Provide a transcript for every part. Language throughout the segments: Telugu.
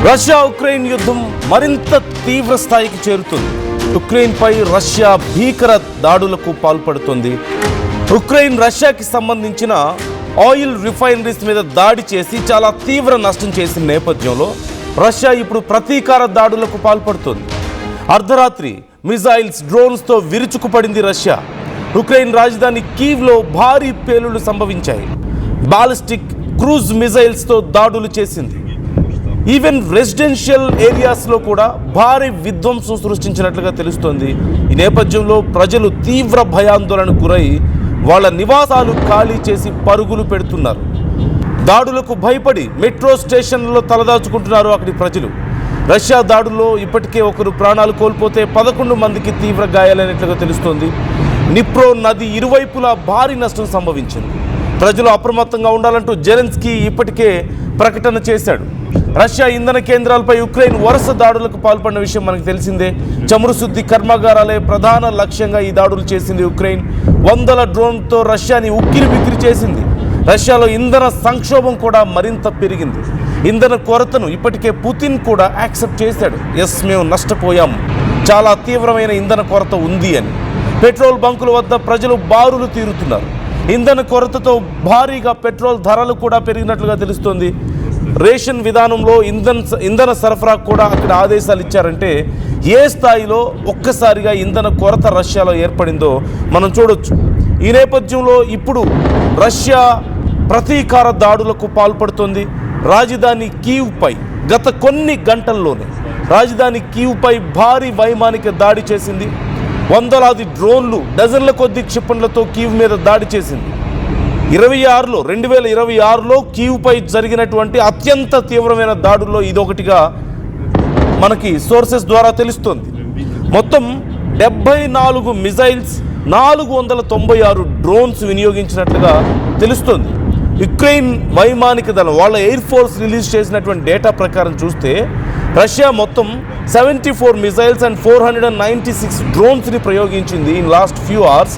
రష్యా ఉక్రెయిన్ యుద్ధం మరింత తీవ్ర స్థాయికి చేరుతుంది. ఉక్రెయిన్పై రష్యా భీకర దాడులకు పాల్పడుతుంది. ఉక్రెయిన్ రష్యాకి సంబంధించిన ఆయిల్ రిఫైనరీస్ మీద దాడి చేసి చాలా తీవ్ర నష్టం చేసిన నేపథ్యంలో రష్యా ఇప్పుడు ప్రతీకార దాడులకు పాల్పడుతుంది. అర్ధరాత్రి మిజైల్స్, డ్రోన్స్తో విరుచుకుపడింది రష్యా. ఉక్రెయిన్ రాజధాని కీవ్లో భారీ పేలుళ్లు సంభవించాయి. బాలిస్టిక్ క్రూజ్ మిజైల్స్తో దాడులు చేసింది. ఈవెన్ రెసిడెన్షియల్ ఏరియాస్లో కూడా భారీ విధ్వంసం సృష్టించినట్లుగా తెలుస్తోంది. ఈ నేపథ్యంలో ప్రజలు తీవ్ర భయాందోళనకు గురై వాళ్ళ నివాసాలు ఖాళీ చేసి పరుగులు పెడుతున్నారు. దాడులకు భయపడి మెట్రో స్టేషన్లలో తలదాచుకుంటున్నారు అక్కడి ప్రజలు. రష్యా దాడుల్లో ఇప్పటికే ఒకరు ప్రాణాలు కోల్పోతే 11 మందికి తీవ్ర గాయాలైనట్లుగా తెలుస్తోంది. నిప్రో నది ఇరువైపులా భారీ నష్టం సంభవించింది. ప్రజలు అప్రమత్తంగా ఉండాలంటూ జెలెన్స్కీ ఇప్పటికే ప్రకటన చేశాడు. రష్యా ఇంధన కేంద్రాలపై ఉక్రెయిన్ వరుస దాడులకు పాల్పడిన విషయం మనకు తెలిసిందే. చమురు శుద్ధి కర్మాగారాలే ప్రధాన లక్ష్యంగా ఈ దాడులు చేసింది ఉక్రెయిన్. 100 డ్రోన్తో రష్యాని ఉక్కిరిబిక్కిరి చేసింది. రష్యాలో ఇంధన సంక్షోభం కూడా మరింత పెరిగింది. ఇంధన కొరతను ఇప్పటికే పుతిన్ కూడా యాక్సెప్ట్ చేశాడు. ఎస్, మేము నష్టపోయాము, చాలా తీవ్రమైన ఇంధన కొరత ఉంది అని. పెట్రోల్ బంకుల వద్ద ప్రజలు బారులు తీరుతున్నారు. ఇంధన కొరతతో భారీగా పెట్రోల్ ధరలు కూడా పెరిగినట్లుగా తెలుస్తోంది. రేషన్ విధానంలో ఇంధన సరఫరా కూడా అక్కడ ఆదేశాలు ఇచ్చారంటే ఏ స్థాయిలో ఒక్కసారిగా ఇంధన కొరత రష్యాలో ఏర్పడిందో మనం చూడొచ్చు. ఈ నేపథ్యంలో ఇప్పుడు రష్యా ప్రతీకార దాడులకు పాల్పడుతోంది. రాజధాని కీవ్పై గత కొన్ని గంటల్లోనే రాజధాని కీవ్పై భారీ వైమానిక దాడి చేసింది. వందలాది డ్రోన్లు, డజన్ల కొద్ది క్షిపణులతో కీవ్ మీద దాడి చేసింది. 2026లో కీవ్పై జరిగినటువంటి అత్యంత తీవ్రమైన దాడుల్లో ఇదొకటిగా మనకి సోర్సెస్ ద్వారా తెలుస్తోంది. మొత్తం 74 మిజైల్స్, 496 డ్రోన్స్ వినియోగించినట్లుగా తెలుస్తోంది. ఉక్రెయిన్ వైమానిక దళం వాళ్ళ ఎయిర్ ఫోర్స్ రిలీజ్ చేసినటువంటి డేటా ప్రకారం చూస్తే రష్యా మొత్తం 74 మిజైల్స్ అండ్ 496 డ్రోన్స్ని ప్రయోగించింది ఇన్ లాస్ట్ ఫ్యూ అవర్స్.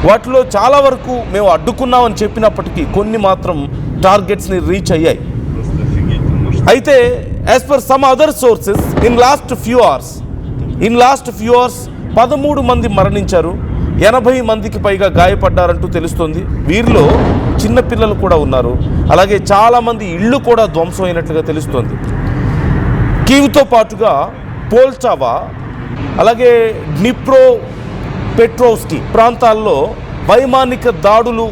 వాటిలో చాలా వరకు మేము అడ్డుకున్నామని చెప్పినప్పటికీ కొన్ని మాత్రం టార్గెట్స్ని రీచ్ అయ్యాయి. అయితే as per some other sources in last few hours 13 మంది మరణించారు, 80 మందికి పైగా గాయపడ్డారంటూ తెలుస్తోంది. వీరిలో చిన్నపిల్లలు కూడా ఉన్నారు. అలాగే చాలామంది ఇళ్ళు కూడా ధ్వంసం అయినట్లుగా తెలుస్తోంది. కీవ్తో పాటుగా పోల్చావా, అలాగే డ్నిప్రో పెట్రోవ్స్కీ ప్రాంతాల్లో వైమానిక దాడులు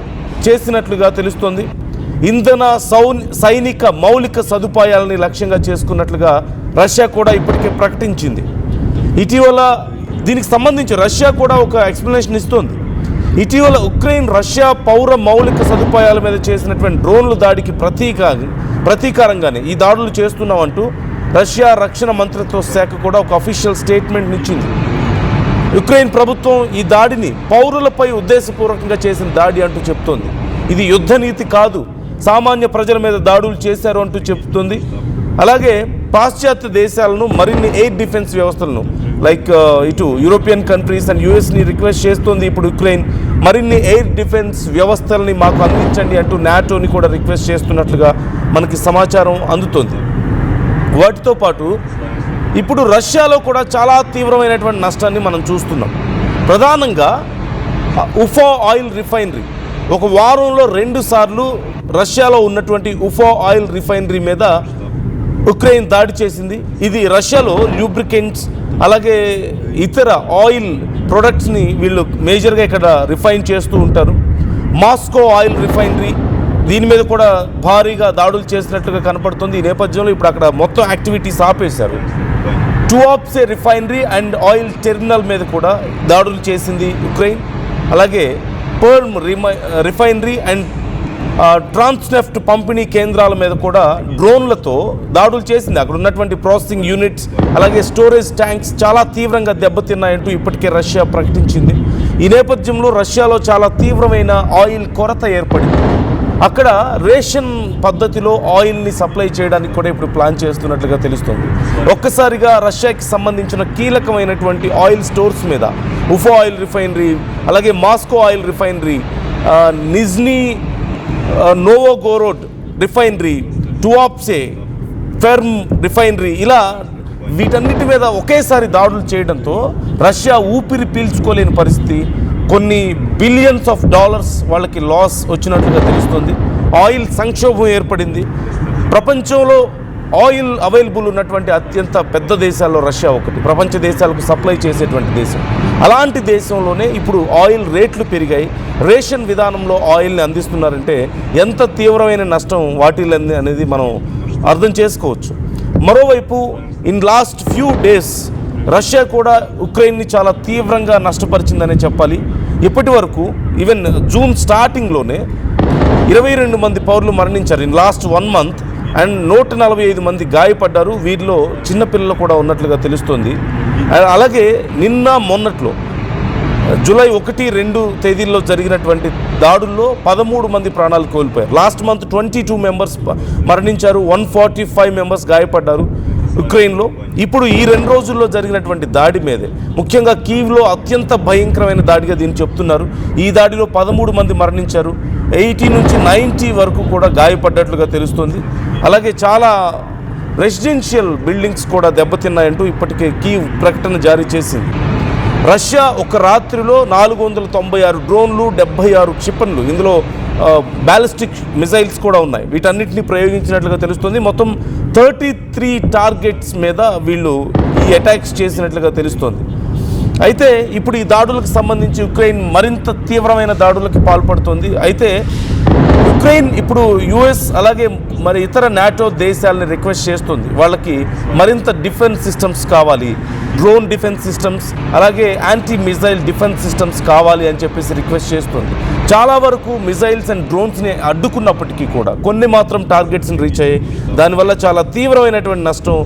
చేసినట్లుగా తెలుస్తోంది. ఇంధన సైనిక మౌలిక సదుపాయాలని లక్ష్యంగా చేసుకున్నట్లుగా రష్యా కూడా ఇప్పటికే ప్రకటించింది. ఇటీవల దీనికి సంబంధించి రష్యా కూడా ఒక ఎక్స్ప్లెనేషన్ ఇస్తోంది. ఇటీవల ఉక్రెయిన్ రష్యా పౌర మౌలిక సదుపాయాల మీద చేసినటువంటి డ్రోన్ల దాడికి ప్రతీకారంగానే ఈ దాడులు చేస్తున్నామంటూ రష్యా రక్షణ మంత్రిత్వ శాఖ కూడా ఒక అఫీషియల్ స్టేట్మెంట్ ఇచ్చింది. ఉక్రెయిన్ ప్రభుత్వం ఈ దాడిని పౌరులపై ఉద్దేశపూర్వకంగా చేసిన దాడి అంటూ చెప్తోంది. ఇది యుద్ధ నీతి కాదు, సామాన్య ప్రజల మీద దాడులు చేశారు అంటూ చెప్తుంది. అలాగే పాశ్చాత్య దేశాలను మరిన్ని ఎయిర్ డిఫెన్స్ వ్యవస్థలను లైక్ ఇటు యూరోపియన్ కంట్రీస్ అండ్ యుఎస్ని రిక్వెస్ట్ చేస్తోంది. ఇప్పుడు ఉక్రెయిన్ మరిన్ని ఎయిర్ డిఫెన్స్ వ్యవస్థలని మాకు అందించండి అంటూ నాటోని కూడా రిక్వెస్ట్ చేస్తున్నట్లుగా మనకి సమాచారం అందుతోంది. వాటితో పాటు ఇప్పుడు రష్యాలో కూడా చాలా తీవ్రమైనటువంటి నష్టాన్ని మనం చూస్తున్నాం. ప్రధానంగా ఉఫా ఆయిల్ రిఫైనరీ ఒక వారంలో 2 సార్లు రష్యాలో ఉన్నటువంటి ఉఫా ఆయిల్ రిఫైనరీ మీద ఉక్రెయిన్ దాడి చేసింది. ఇది రష్యాలో లూబ్రికెంట్స్ అలాగే ఇతర ఆయిల్ ప్రొడక్ట్స్ని వీళ్ళు మేజర్గా ఇక్కడ రిఫైన్ చేస్తూ ఉంటారు. మాస్కో ఆయిల్ రిఫైనరీ దీని మీద కూడా భారీగా దాడులు చేసినట్లుగా కనపడుతుంది. ఈ నేపథ్యంలో ఇప్పుడు అక్కడ మొత్తం యాక్టివిటీస్ ఆపేశారు. టువాప్సే రిఫైనరీ అండ్ ఆయిల్ టెర్మినల్ మీద కూడా దాడులు చేసింది ఉక్రెయిన్. అలాగే పర్మ్ రిఫైనరీ అండ్ ట్రాన్స్నెఫ్ట్ పంపిణీ కేంద్రాల మీద కూడా డ్రోన్లతో దాడులు చేసింది. అక్కడ ఉన్నటువంటి ప్రాసెసింగ్ యూనిట్స్ అలాగే స్టోరేజ్ ట్యాంక్స్ చాలా తీవ్రంగా దెబ్బతిన్నాయంటూ ఇప్పటికే రష్యా ప్రకటించింది. ఈ నేపథ్యంలో రష్యాలో చాలా తీవ్రమైన ఆయిల్ కొరత ఏర్పడింది. అక్కడ రేషన్ పద్ధతిలో ఆయిల్ని సప్లై చేయడానికి కూడా ఇప్పుడు ప్లాన్ చేస్తున్నట్లుగా తెలుస్తుంది. ఒక్కసారిగా రష్యాకి సంబంధించిన కీలకమైనటువంటి ఆయిల్ స్టోర్స్ మీద ఉఫా ఆయిల్ రిఫైనరీ అలాగే Moscow oil refinery, Nizhny Novgorod refinery, Tuapse ఫెర్మ్ రిఫైనరీ, ఇలా వీటన్నిటి మీద ఒకేసారి దాడులు చేయడంతో రష్యా ఊపిరి పీల్చుకోలేని పరిస్థితి, కొన్ని బిలియన్స్ ఆఫ్ డాలర్స్ వాళ్ళకి లాస్ వచ్చినట్లుగా తెలుస్తుంది. ఆయిల్ సంక్షోభం ఏర్పడింది. ప్రపంచంలో ఆయిల్ అవైలబుల్ ఉన్నటువంటి అత్యంత పెద్ద దేశాల్లో రష్యా ఒకటి, ప్రపంచ దేశాలకు సప్లై చేసేటువంటి దేశం. అలాంటి దేశంలోనే ఇప్పుడు ఆయిల్ రేట్లు పెరిగాయి. రేషన్ విధానంలో ఆయిల్ని అందిస్తున్నారంటే ఎంత తీవ్రమైన నష్టం వాటిల్లింది అనేది మనం అర్థం చేసుకోవచ్చు. మరోవైపు in last few days Russia కూడా ఉక్రెయిన్ని చాలా తీవ్రంగా నష్టపరిచిందనే చెప్పాలి. ఇప్పటి వరకు ఈవెన్ జూన్ స్టార్టింగ్లోనే 22 మంది పౌరులు మరణించారు ఇన్ లాస్ట్ 1 మంత్, అండ్ 145 మంది గాయపడ్డారు. వీరిలో చిన్నపిల్లలు కూడా ఉన్నట్లుగా తెలుస్తోంది. అలాగే నిన్న మొన్నట్లో జూలై 1, 2 తేదీల్లో జరిగినటువంటి దాడుల్లో 13 మంది ప్రాణాలు కోల్పోయారు. లాస్ట్ మంత్ 22 మెంబర్స్ మరణించారు, 145 మెంబర్స్ గాయపడ్డారు ఉక్రెయిన్లో. ఇప్పుడు ఈ 2 రోజుల్లో జరిగినటువంటి దాడి మీదే, ముఖ్యంగా కీవ్లో అత్యంత భయంకరమైన దాడిగా దీన్ని చెప్తున్నారు. ఈ దాడిలో 13 మంది మరణించారు, 80 నుంచి 90 వరకు కూడా గాయపడ్డట్లుగా తెలుస్తుంది. అలాగే చాలా రెసిడెన్షియల్ బిల్డింగ్స్ కూడా దెబ్బతిన్నాయంటూ ఇప్పటికే కీవ్ ప్రకటన జారీ చేసింది. రష్యా ఒక రాత్రిలో 496 డ్రోన్లు, 76 క్షిపణులు, ఇందులో బ్యాలిస్టిక్ మిసైల్స్ కూడా ఉన్నాయి, వీటన్నిటిని ప్రయోగించినట్లుగా తెలుస్తుంది. మొత్తం 33 టార్గెట్స్ మీద వీళ్ళు ఈ అటాక్స్ చేసినట్లుగా తెలుస్తోంది. అయితే ఇప్పుడు ఈ దాడులకు సంబంధించి ఉక్రెయిన్ మరింత తీవ్రమైన దాడులకు పాల్పడుతోంది. అయితే ఉక్రెయిన్ ఇప్పుడు యుఎస్ అలాగే మరి ఇతర నాటో దేశాలని రిక్వెస్ట్ చేస్తుంది, వాళ్ళకి మరింత డిఫెన్స్ సిస్టమ్స్ కావాలి, డ్రోన్ డిఫెన్స్ సిస్టమ్స్ అలాగే యాంటీ మిజైల్ డిఫెన్స్ సిస్టమ్స్ కావాలి అని చెప్పేసి రిక్వెస్ట్ చేస్తుంది. చాలా వరకు మిజైల్స్ అండ్ డ్రోన్స్ని అడ్డుకున్నప్పటికీ కూడా కొన్ని మాత్రం టార్గెట్స్ని రీచ్ అయ్యాయి. దానివల్ల చాలా తీవ్రమైనటువంటి నష్టం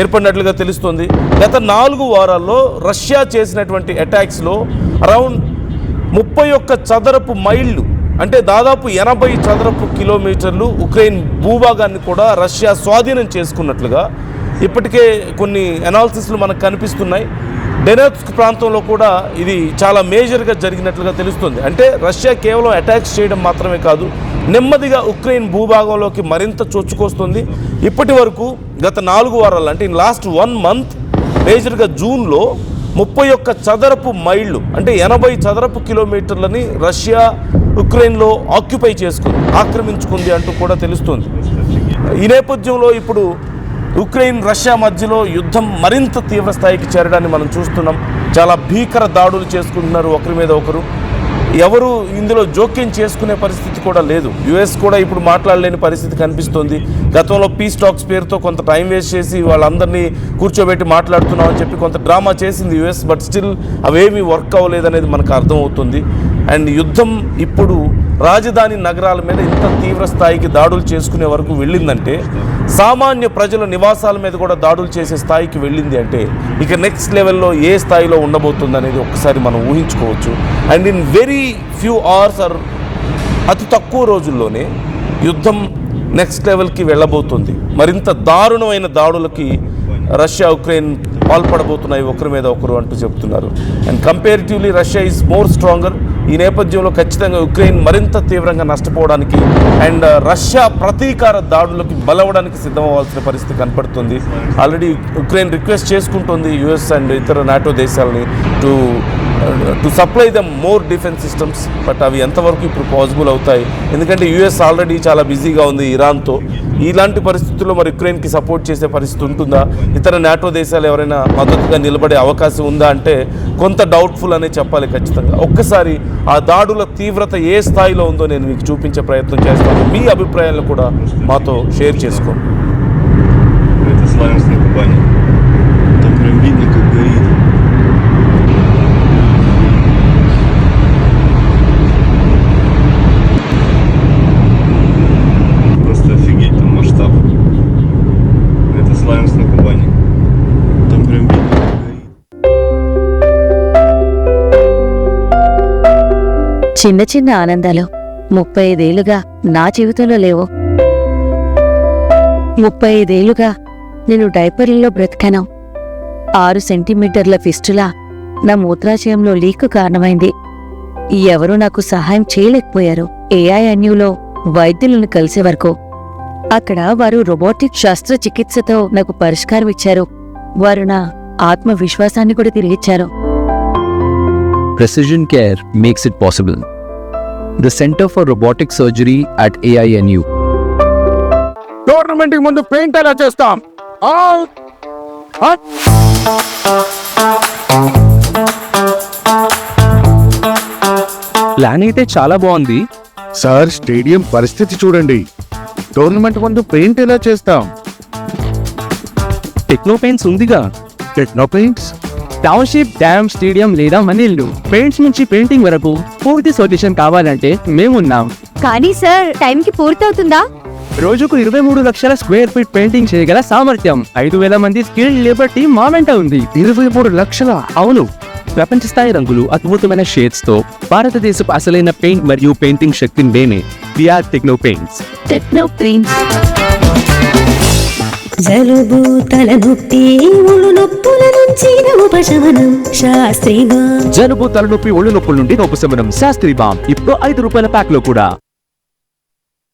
ఏర్పడినట్లుగా తెలుస్తుంది. గత 4 వారాల్లో రష్యా చేసినటువంటి అటాక్స్లో అరౌండ్ 31 చదరపు మైళ్ళు, అంటే దాదాపు 80 చదరపు కిలోమీటర్లు ఉక్రెయిన్ భూభాగాన్ని కూడా రష్యా స్వాధీనం చేసుకున్నట్లుగా ఇప్పటికే కొన్ని అనాలిసిస్లు మనకు కనిపిస్తున్నాయి. డొనెట్స్క్ ప్రాంతంలో కూడా ఇది చాలా మేజర్గా జరిగినట్లుగా తెలుస్తుంది. అంటే రష్యా కేవలం అటాక్స్ చేయడం మాత్రమే కాదు, నెమ్మదిగా ఉక్రెయిన్ భూభాగంలోకి మరింత చొచ్చుకొస్తుంది. ఇప్పటి వరకు గత 4 వారాలు, అంటే ఇన్ లాస్ట్ 1 మంత్, మేజర్గా జూన్లో 31 చదరపు మైళ్ళు, అంటే 80 చదరపు కిలోమీటర్లని రష్యా ఉక్రెయిన్లో ఆక్రమించుకుంది అంటూ కూడా తెలుస్తుంది. ఈ నేపథ్యంలో ఇప్పుడు ఉక్రెయిన్ రష్యా మధ్యలో యుద్ధం మరింత తీవ్ర స్థాయికి చేరడాన్ని మనం చూస్తున్నాం. చాలా భీకర దాడులు చేసుకుంటున్నారు ఒకరి మీద ఒకరు. ఎవరు ఇందులో జోక్యం చేసుకునే పరిస్థితి కూడా లేదు. యుఎస్ కూడా ఇప్పుడు మాట్లాడలేని పరిస్థితి కనిపిస్తుంది. గతంలో పీస్ టాక్స్ పేరుతో కొంత టైం వేస్ట్ చేసి వాళ్ళందరినీ కూర్చోబెట్టి మాట్లాడుతున్నామని చెప్పి కొంత డ్రామా చేసింది యుఎస్, బట్ స్టిల్ అవేమీ వర్క్ అవ్వలేదనేది మనకు అర్థమవుతుంది. అండ్ యుద్ధం ఇప్పుడు రాజధాని నగరాల మీద ఇంత తీవ్ర స్థాయికి దాడులు చేసుకునే వరకు వెళ్ళిందంటే, సామాన్య ప్రజల నివాసాల మీద కూడా దాడులు చేసే స్థాయికి వెళ్ళింది అంటే, ఇక నెక్స్ట్ లెవెల్లో ఏ స్థాయిలో ఉండబోతుంది అనేది ఒక్కసారి మనం ఊహించుకోవచ్చు. And in very few hours or అతి తక్కువ రోజుల్లోనే యుద్ధం నెక్స్ట్ లెవెల్కి వెళ్ళబోతుంది. మరింత దారుణమైన దాడులకి రష్యా ఉక్రెయిన్ పాల్పడబోతున్నాయి ఒకరి మీద ఒకరు అంటూ చెప్తున్నారు. And comparatively Russia is more stronger. ఈ నేపథ్యంలో ఖచ్చితంగా ఉక్రెయిన్ మరింత తీవ్రంగా నష్టపోవడానికి అండ్ రష్యా ప్రతీకార దాడులకు బలవడానికి సిద్ధమవ్వాల్సిన పరిస్థితి కనపడుతుంది. ఆల్రెడీ ఉక్రెయిన్ రిక్వెస్ట్ చేసుకుంటుంది యుఎస్ అండ్ ఇతర నాటో దేశాలని to supply dum more defence systems, but అవి ఎంతవరకు ఇప్పుడు పాసిబుల్ అవుతాయి? ఎందుకంటే యుఎస్ ఆల్రెడీ చాలా బిజీగా ఉంది ఇరాన్తో. ఇలాంటి పరిస్థితుల్లో మరి ఉక్రెయిన్కి సపోర్ట్ చేసే పరిస్థితి ఉంటుందా? ఇతర నాటో దేశాలు ఎవరైనా మద్దతుగా నిలబడే అవకాశం ఉందా అంటే కొంత డౌట్ఫుల్ అనే చెప్పాలి ఖచ్చితంగా. ఒక్కసారి ఆ దాడుల తీవ్రత ఏ స్థాయిలో ఉందో నేను మీకు చూపించే ప్రయత్నం చేస్తాను. మీ అభిప్రాయాలను కూడా మాతో షేర్ చేసుకోండి. చిన్న చిన్న ఆనందాలు 35 ఏళ్లుగా నా జీవితంలో లేవు. 35 ఏళ్లుగా నేను డైపర్లలో బ్రతికాను. 6 సెంటీమీటర్ల ఫిస్టులా నా మూత్రాశయంలో లీకు కారణమైంది. ఎవరూ నాకు సహాయం చేయలేకపోయారు. ఏఐఎన్యూలో వైద్యులను కలిసే వరకు అక్కడ వారు రోబోటిక్ శస్త్రచికిత్సతో నాకు పరిష్కారం ఇచ్చారు. వారు నా ఆత్మవిశ్వాసాన్ని కూడా తిరిగిచ్చారు. Precision Care makes it possible. The Center for Robotic Surgery at AINU. Tournament కి ముందు పెయింట్ ఎలా చేస్తాం? ప్లాన్ అయితే చాలా బాగుంది. సార్, స్టేడియం పరిస్థితి చూడండి. టోర్నమెంట్ ముందు పెయింట్ ఎలా చేస్తాం? టెక్నో పెయింట్స్ ఉందిగా. Techno paints? Township, dam, stadium లేదా మనీళ్ళు, పెయింట్స్ నుంచి పెయింటింగ్ వరకు పూర్తి సొల్యూషన్ కావాలంటే మేమున్నాం. కానీ సార్, టైంకి పూర్తవుతుందా? రోజుకు 23 లక్షల స్క్వేర్ ఫీట్ పెయింటింగ్ చేయగల సామర్థ్యం, 5,000 మంది స్కిల్డ్ లేబర్ టీమ్ మా వెంట ఉంది. 23 లక్షల? అవును, ప్రపంచ స్థాయి రంగులు, అద్భుతమైన షేడ్స్ తో భారతదేశపు అసలైన పెయింట్ మరియు పెయింటింగ్ శక్తిని మేమే. We are techno paints. Techno paints. జలుబు, తలనొప్పి, ఒళ్ళు నొప్పుల నుంచి ఉపశమనం శాస్త్రీగా. జలుబు, తలనొప్పి, ఒళ్ళు నొప్పుల నుండి ఉపశమనం శాస్త్రీ బామ్. ఇప్పుడు 5 రూపాయల ప్యాక్ లో కూడా.